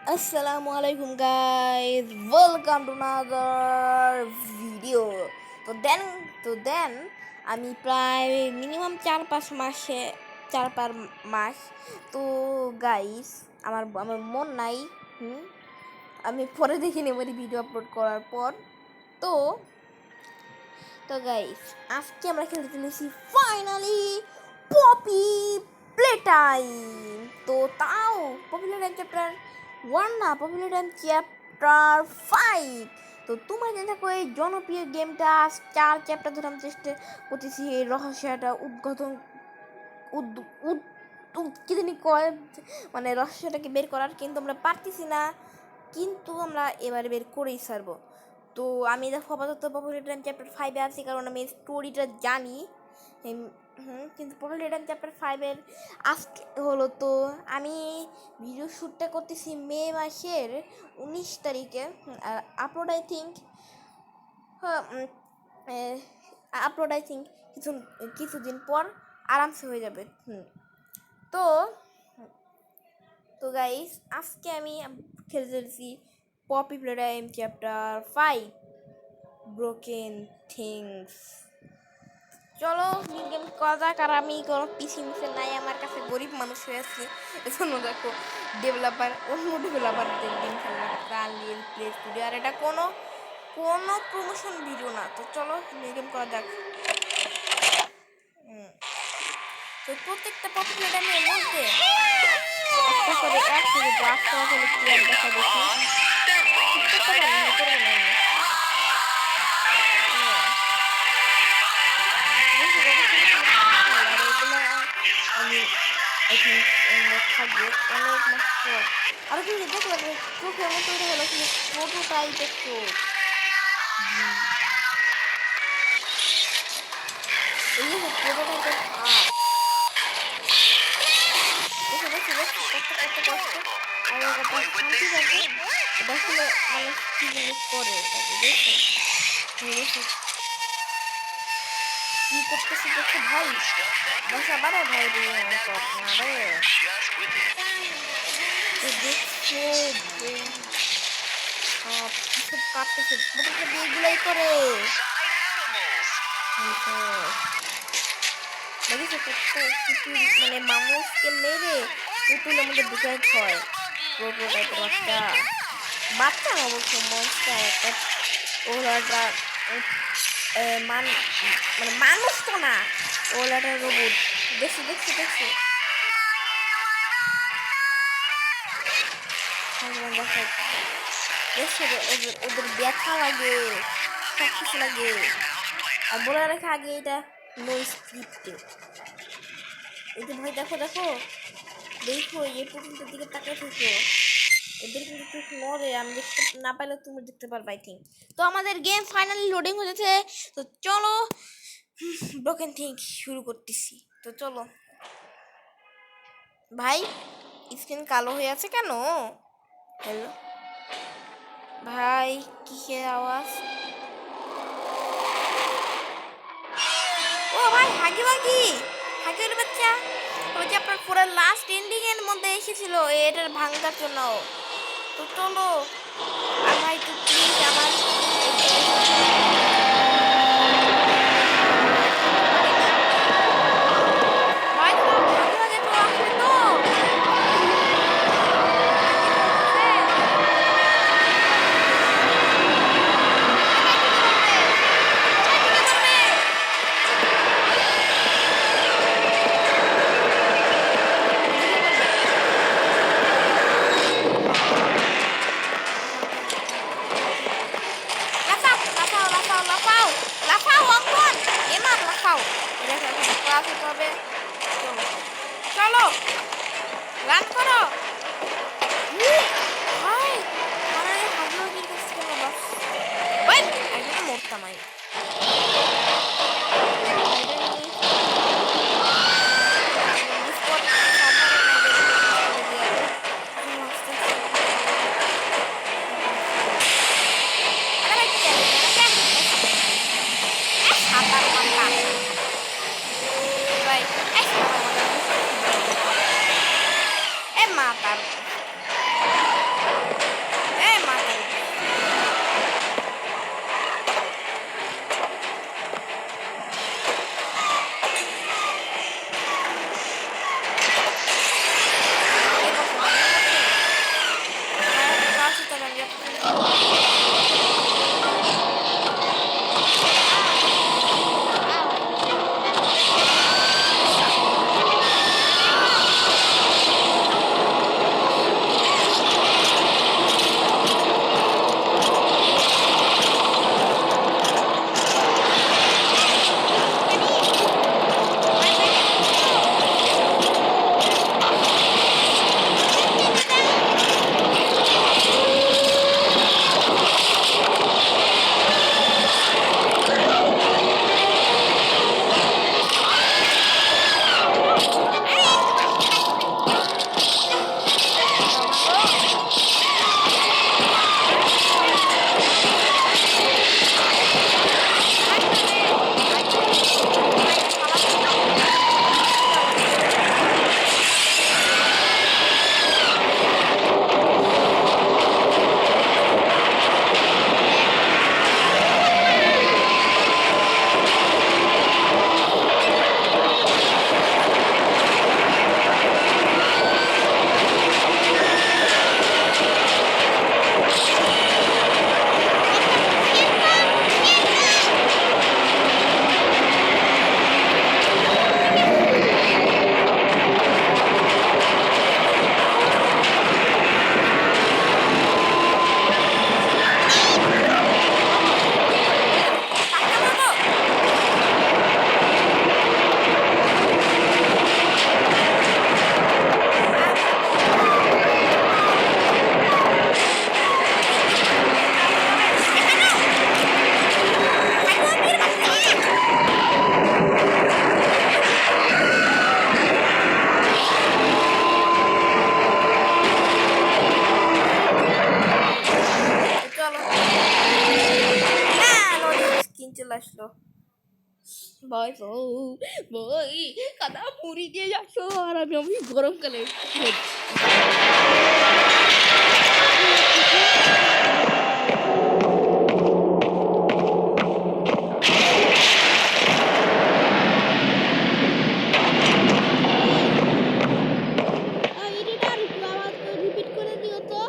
Assalamualaikum guys, welcome to another video. তো দেন আমি প্রায় মিনিমাম 4-5 মাস তো গাইস আমার আমার মন নাই। আমি পরে দেখে নেব ভিডিও আপলোড করার পর। তো তো গাইস আজকে আমরা খেলতে চলেছি ফাইনালি পপি প্লে টাইম। তো তাও পপুলার চ্যাপ্টার 1 না, পপুলার চ্যাপ্টার 5। তো তোমরা জেনে থাকো এই জনপ্রিয় গেমটা 4 চ্যাপ্টার ধরে আমি চেষ্টা করতেছি এই রহস্যটা উদ্ঘাটন কি জানি কয়, মানে রহস্যটাকে বের করার, কিন্তু আমরা পারতেছি না, কিন্তু আমরা এবারে বের করেই ছাড়বো। তো আমি দেখো আপাতত পপুলার চ্যাপ্টার 5-এ আছি, কারণ আমি স্টোরিটা জানি। কিন্তু পপুলার চ্যাপ্টার 5-এর আজকে হলো, তো আমি ভিডিও শ্যুটটা করতেছি মে মাসের 19 তারিখে। আর আপলোড আই থিঙ্ক কিছুদিন পর আরামসে হয়ে যাবে। তো তো গাইস আজকে আমি খেলতে চলেছি Poppy Playtime chapter 5 broken things. চলো গেম করা যাক। আর আমি কোনো পিসি মিসে নাই, আমার কাছে গরিব মানুষ হয়ে আছি, এজন্য দেখো অন্য ডেভেলপারদের গেম খেলা আনরিয়েল প্লে স্টুডিও। আর এটা কোনো প্রমোশন ভিডিও না। তো চলো গেম করা যাক। তো প্রত্যেকটা পপি প্লে টাইমের মধ্যে একটা করে এক থেকে 5 টাকা করে প্লেয়ার দেখা দেখি। থাকবে অনেক মাস পর। আরো কিন্তু দেখলাম চোখের মতো এটা হলো কি ছোটো টাইপের চোখ। এই যে ছোটো টাইপের হাত, দেখো দেখো দেখো কত কত কষ্ট। আর একটা শান্তি থাকে, এটা আসলে মানুষ কি জিনিস করে দেখো দেখো কি করতেছে দেখো ভাই, বাসা বাড়ে ভাই রে আপনারে দেখছো সব কিছু কাটতেছে এগুলাই করে দেখেছো কত মানে মানুষকে মেরে পুতুলের মধ্যে ঢুকে হয়। প্রোটো টাইপের বাচ্চা বাচ্চা না অবশ্য মনস্টার একটা, ওরা মানে মানুষ তো না, ওরা একটা রোবট। দেখছি দেখছি দেখছি দেখছো ওদের ব্যথা লাগে, সব কিছু লাগে। আর বলে রাখা আগে এটা নো স্ক্রিপ্টে। এই যে ভাই দেখো দেখো দেখো এই পুতুলটার দিকে তাকিয়ে থেকো, এদের কিন্তু চোখ নড়ে, আমি দেখতে না পাইলে তুমি দেখতে পারবে আই থিঙ্ক। তো আমাদের গেম ফাইনালি লোডিং হয়েছে। তো চলো ব্রোকেন থিংস শুরু করতেছি। তো চলো ভাই, স্ক্রিন কালো হয়ে আছে কেন? হ্যালো ভাই, কিসের আওয়াজ? ও ভাই হাগি বাগি হাগির বাচ্চা, ওই যে আপনার পুরো লাস্ট এন্ডিং এর মধ্যে এসেছিল এটার ভাঙার জন্য। তো চলো আর ভাই তুই প্লিজ আমার আসলো ভয় ভয় কাদা মুড়ি দিয়ে যাচ্ছ আর আমি গরমকালে রিপিট করে দিও তো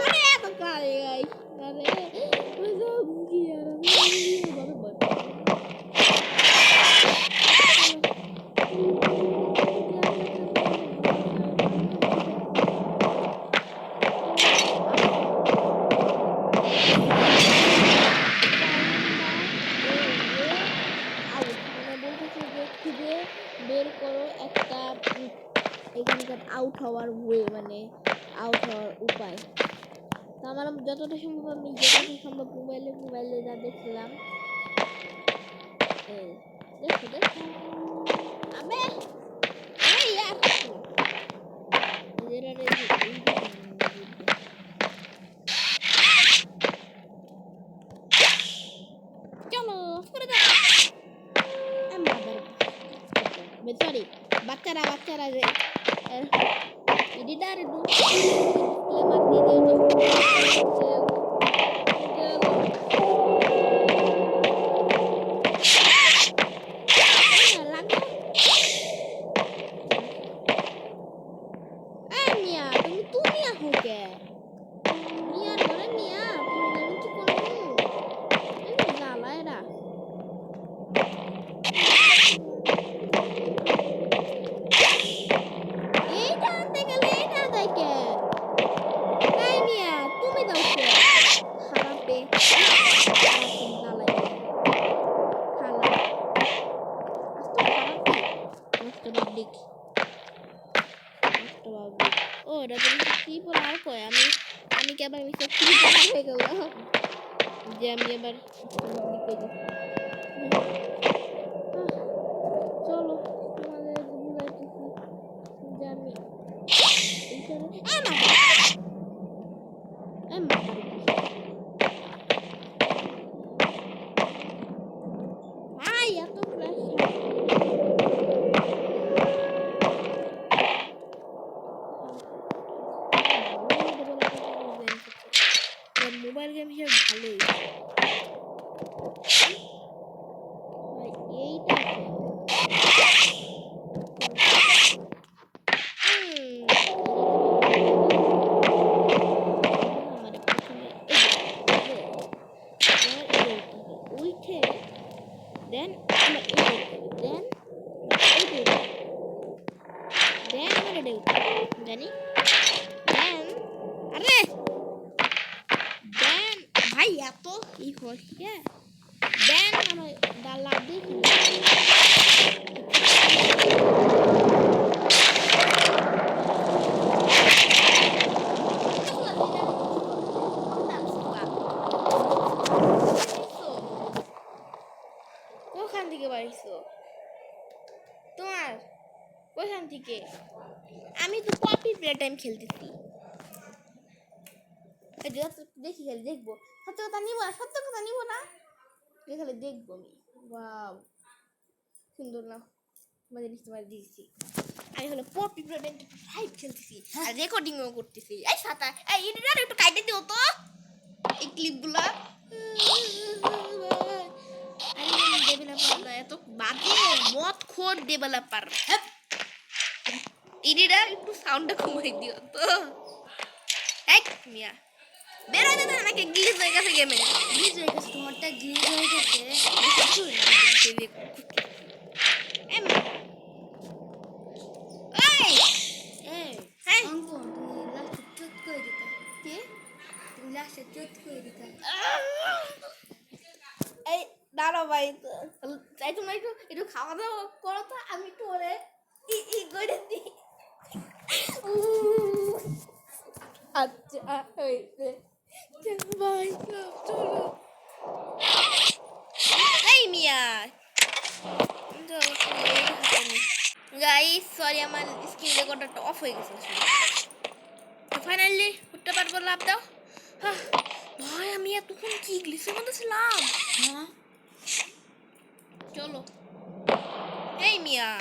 আরে এত কারে গাইস আরে কি আর বের করো একটা এখানকার আউট হওয়ার ওয়ে মানে আউট হওয়ার উপায় তো আমার যতটা সম্ভব আমি যতটা সম্ভব মোবাইলে যা দেখছিলাম দেখো দেখো আবে আরে ইয়ার চলো করে দাও সরি বাচ্চারা যে এডিটার একটু ক্লেমার দিয়ে দিও তো মিয়া তুমি আহো কে মিয়া ধরে মিয়া তুমি আমি কি করবো এই জ্বালা এরা ও এটা তুমি কি বলে আর কয় আমি কি আবার মিস্টার কি হয়ে গেল যে আমি আবার চলো তোমাদের বুঝাইতেছি যে আমি এত মোবাইল গেম হিসেবে ভালোই এইটা then জানি আরে দেন ভাই এত ই হচ্ছে দেন আমার ডালা দেখি কোখান থেকে বাড়িছো তোমার কোখান থেকে আমি তো পপি প্লে টাইম খেলতেছি দেখি খালি দেখবো সত্য কথা নিব না খালি দেখবো আমি ওয়াও সুন্দর না মজা নিতে পারে দিয়েছি আমি হলো পপি প্লে টাইম 5 খেলতেছি আর রেকর্ডিংও করতেছি এই সাতা এই এডিটর একটু কাটে দিও তো এই ক্লিপগুলো আমি ডেভেলপার না এত বাজে মত খোর ডেভেলপার এডিটর একটু সাউন্ডটা কমাই দিও তো এক মিয়া বের হয়ে যেতে নাকি গ্লিচ হয়ে গেছে গেমে গ্লিচ হয়ে গেছে তোমারটা গ্লিচ হয়ে গেছে এই দাঁড়াও ভাই তাই তোমরা একটু খাওয়া দাওয়া করো তো আমি একটু ওরে ই করে দিই আচ্ছা হয়েছে ভাই চলো এই মিয়া গাইস সরি আমার স্ক্রিন রেকর্ডারটা অফ হয়ে গেছে ফাইনালি উঠতে পারবো লাভ দাও ভাই আমি এতক্ষণ কি গ্লিচের মধ্যে ছিলাম। হ্যাঁ চলো এই মিয়া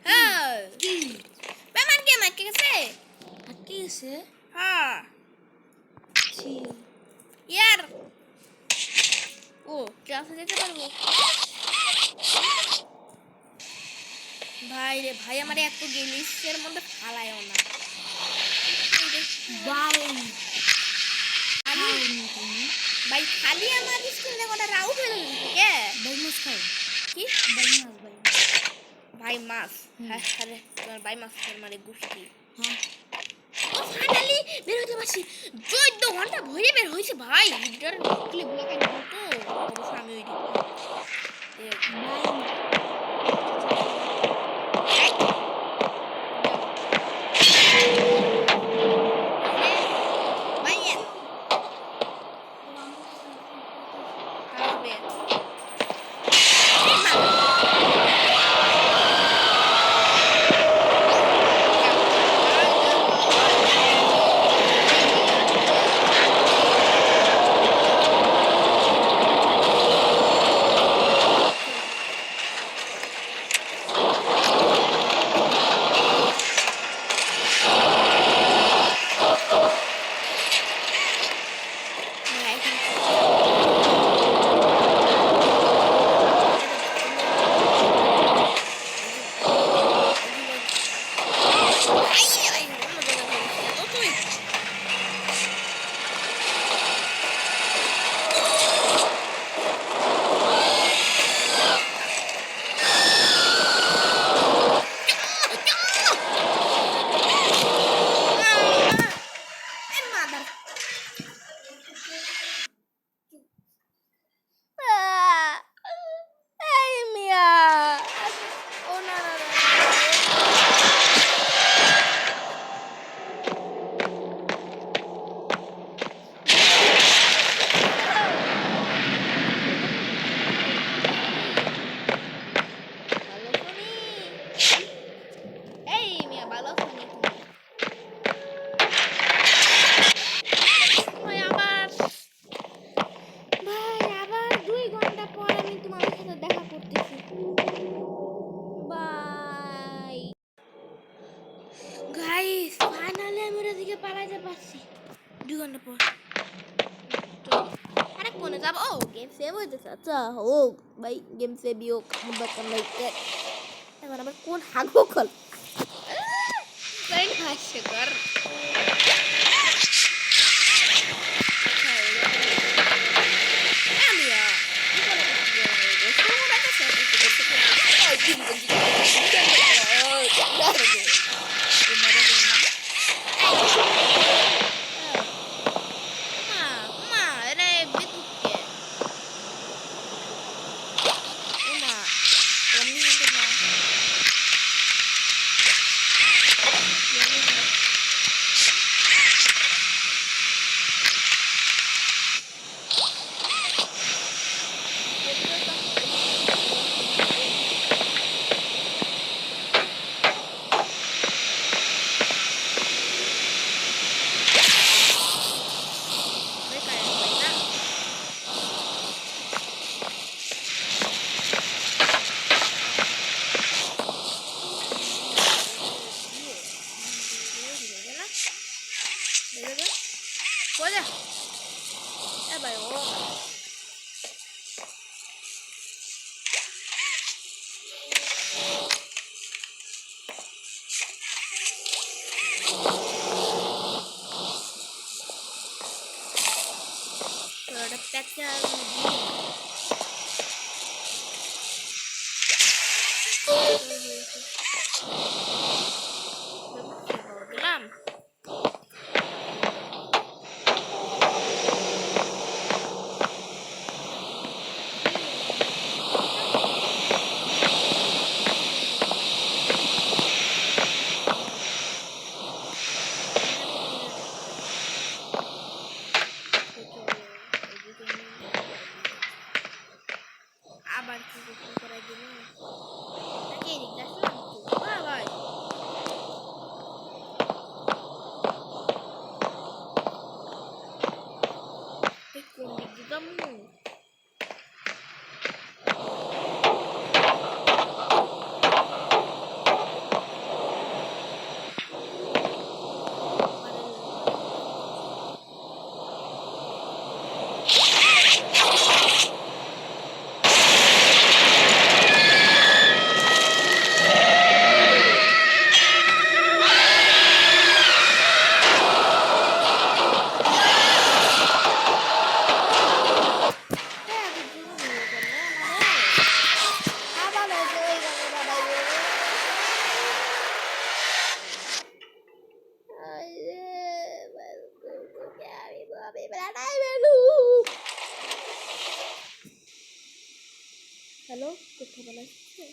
হ্যাঁ কি বেমান কে মাইকে গেছে। আটকে গেছে হ্যাঁ ছি ইয়ার ও ক্লাসে যেতে পারবো। ভাই রে ভাই আমার এত গ্লিচের মধ্যে ফালায়ও না। ভাই খালি ভাই খালি আমার স্কুল থেকে ওটা রাউট হয়ে যাচ্ছে কে ভাই মাছ খাও কি ভাই মাছ ভাই ভাই মাছ হ্যাঁ আরে তোমার ভাই মাছ মানে গোষ্ঠী। হ্যাঁ ও ফাইনালি বের হতে পারছি 14 ঘন্টা ভরে বের হয়েছে ভাই এডিটর ক্লিপ ব্লকে তো অবশ্য আমি ওই গাইস ফাইনালি আমি ওর দিকে পালাইতে পারছি 2 ঘন্টা পর। আরেক ফোনে যাব ও গেম সেভ হইতেছে আচ্ছা হোক ভাই গেম সেভই হোক বাচ্চা ভাই এখন আবার কোন হাগো কল করেন হাসছে কর Olha! É baiona. Agora pega Lam. পপি প্লেটাই বেলু হ্যালো কথা বলা যাচ্ছে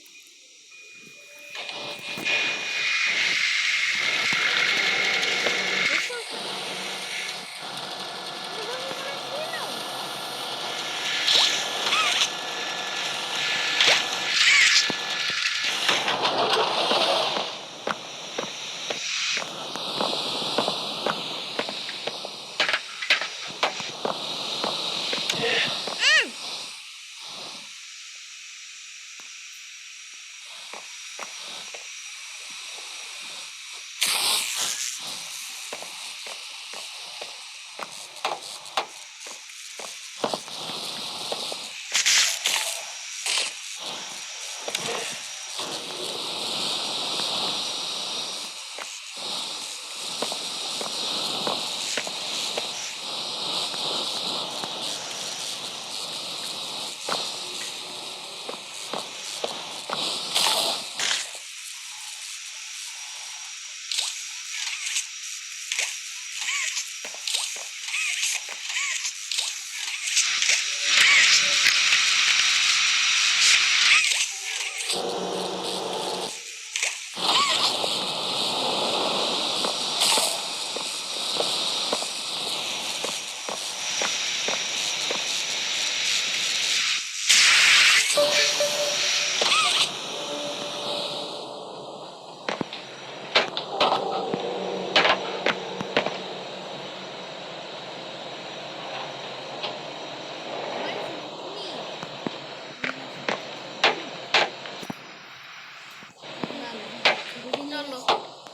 চলো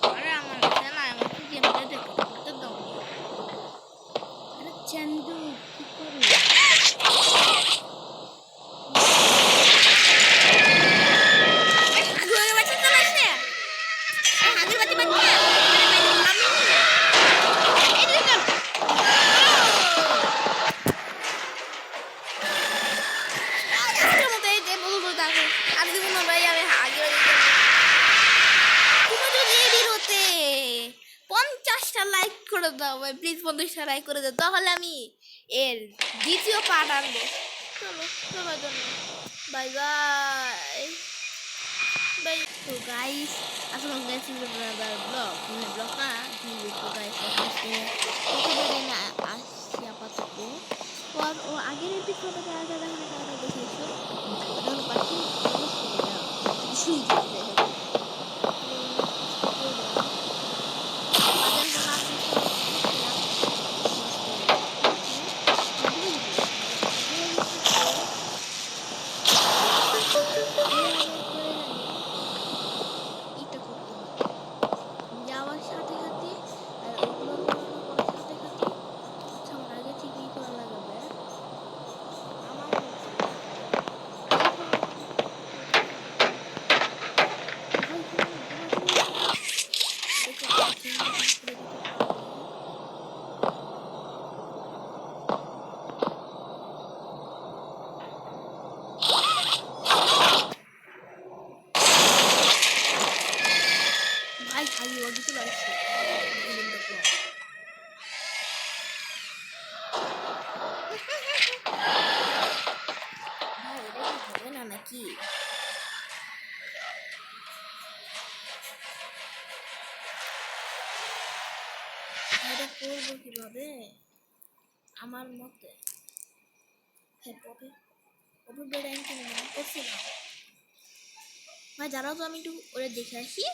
আরে আমার কাছে না আমার কি গেমটা দেখো করতে দাও আরে চান্দু কি করো আগুয়ে বাচ্চা চলে আসছে হাগি বাচ্চা বাচ্চা আমি এই দেখো আজকের মতো এই যে বলবো তাকে আর দিব না ভাই আমি হাগি বাচ্চা তুমি যদি এই ভিডিওতে 50টা লাইক করে দাও ভাই প্লিজ 50টা লাইক করে দাও তাহলে আমি এর দ্বিতীয় পার্ট আনবো চলো সবার জন্য বাই বাই বাই তো গাইস আসলে গাইস ব্রাদার ব্লগ মানে ব্লগ না ভিডিও তো গাইস আজকে একেবারে না আসছি আপাতত ও আগের এপিসোডে যারা যারা মানে তারা দেখেছো ওটা হলো পাখি শুই যাবে যাওয়ার সাথে সাথে আর ওগুলো করার সাথে সাথে আচ্ছা আমার আগে থেকেই করা লাগবে আমার ভাই খালি ওদিকে চলে আসছে ভাই এটা কি হবে না নাকি এটা করবো কিভাবে আমার মতে হ্যাঁ পপি পপি বেড়ে আমি কিনে মনে করছিলাম ভাই দাঁড়াও তো আমি একটু ওরে দেখে আসি